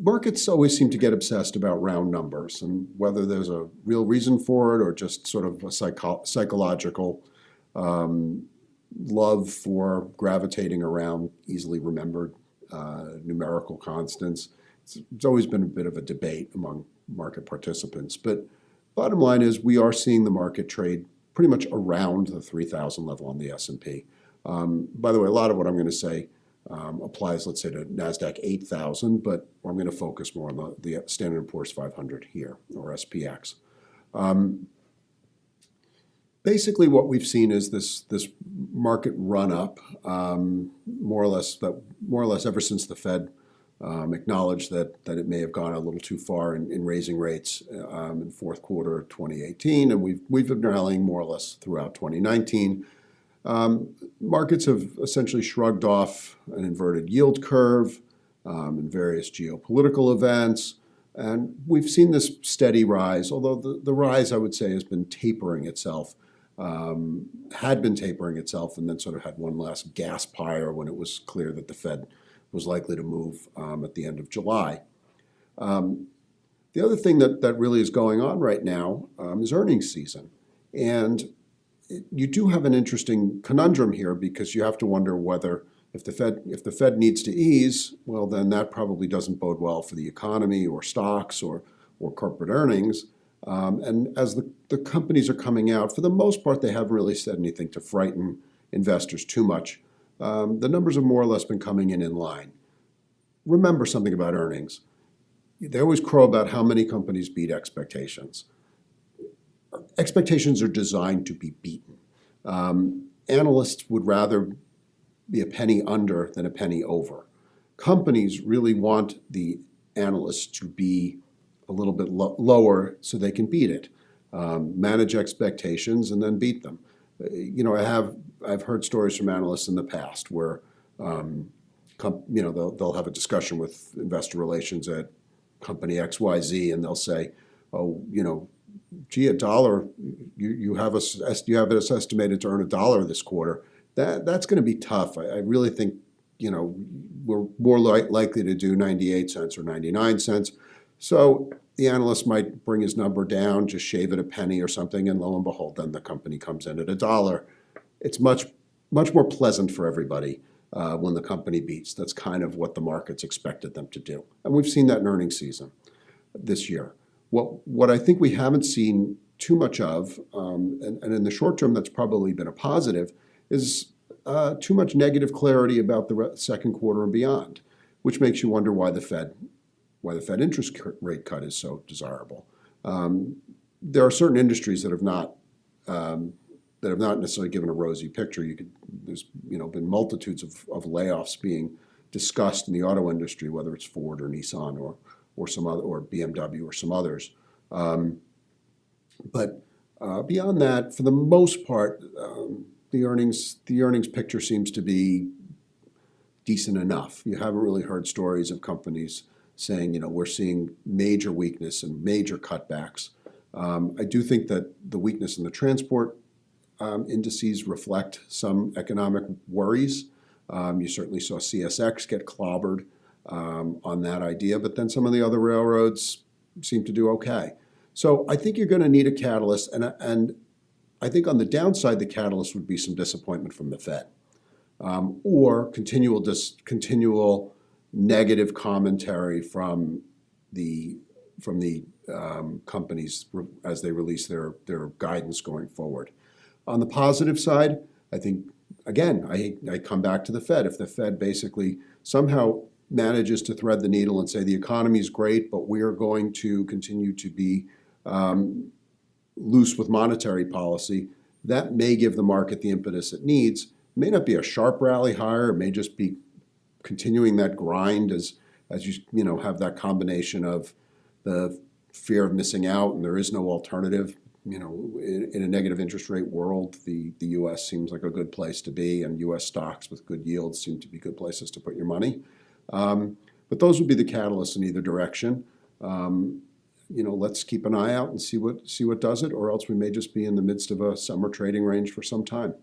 Markets always seem to get obsessed about round numbers, and whether there's a real reason for it or just sort of a psychological um, love for gravitating around easily remembered numerical constants. It's always been a bit of a debate among market participants. But bottom line is we are seeing the market trade pretty much around the 3,000 level on the S&P. By the way, a lot of what I'm going to say applies, let's say, to NASDAQ 8,000, but I'm going to focus more on the Standard & Poor's 500 here, or SPX. Basically, what we've seen is this market run up, more or less ever since the Fed acknowledged that it may have gone a little too far in raising rates in fourth quarter of 2018, and we've been rallying more or less throughout 2019. Markets have essentially shrugged off an inverted yield curve and various geopolitical events, and we've seen this steady rise, although the rise, I would say, has been tapering itself. Had been tapering itself and then sort of had one last gasp higher when it was clear that the Fed was likely to move at the end of July. The other thing that really is going on right now is earnings season. And you do have an interesting conundrum here because you have to wonder whether if the Fed needs to ease, well, then that probably doesn't bode well for the economy or stocks or corporate earnings. And as the companies are coming out, for the most part, they haven't really said anything to frighten investors too much. The numbers have more or less been coming in line. Remember something about earnings. They always crow about how many companies beat expectations. Expectations are designed to be beaten. Analysts would rather be a penny under than a penny over. Companies really want the analysts to be a little bit lower so they can beat it, manage expectations, and then beat them. I've heard stories from analysts in the past where they'll have a discussion with investor relations at company XYZ, and they'll say, "Oh, gee, a dollar, you have us estimated to earn $1 this quarter. That's going to be tough. I really think we're more likely to do 98 cents or 99 cents." So the analyst might bring his number down, just shave it a penny or something, and lo and behold, then the company comes in at $1. It's much more pleasant for everybody when the company beats. That's kind of what the markets expected them to do. And we've seen that in earnings season this year. What I think we haven't seen too much of, and in the short term that's probably been a positive, is too much negative clarity about the second quarter and beyond, which makes you wonder why the Fed interest rate cut is so desirable. There are certain industries that have not necessarily given a rosy picture. There's been multitudes of layoffs being discussed in the auto industry, whether it's Ford or Nissan or some other, or BMW or some others. But beyond that, for the most part, the earnings picture seems to be decent enough. You haven't really heard stories of companies saying, we're seeing major weakness and major cutbacks. I do think that the weakness in the transport indices reflect some economic worries. You certainly saw CSX get clobbered on that idea, but then some of the other railroads seem to do okay. So I think you're going to need a catalyst, and I think on the downside, the catalyst would be some disappointment from the Fed, or continual negative commentary from the companies as they release their guidance going forward. On the positive side, I think, again, I come back to the Fed. If the Fed basically somehow manages to thread the needle and say the economy is great, but we are going to continue to be loose with monetary policy, that may give the market the impetus it needs. It may not be a sharp rally higher. It may just be continuing that grind as you have that combination of the fear of missing out and there is no alternative. In a negative interest rate world, the U.S. seems like a good place to be, and U.S. stocks with good yields seem to be good places to put your money. But those would be the catalysts in either direction. Let's keep an eye out and see what does it, or else we may just be in the midst of a summer trading range for some time.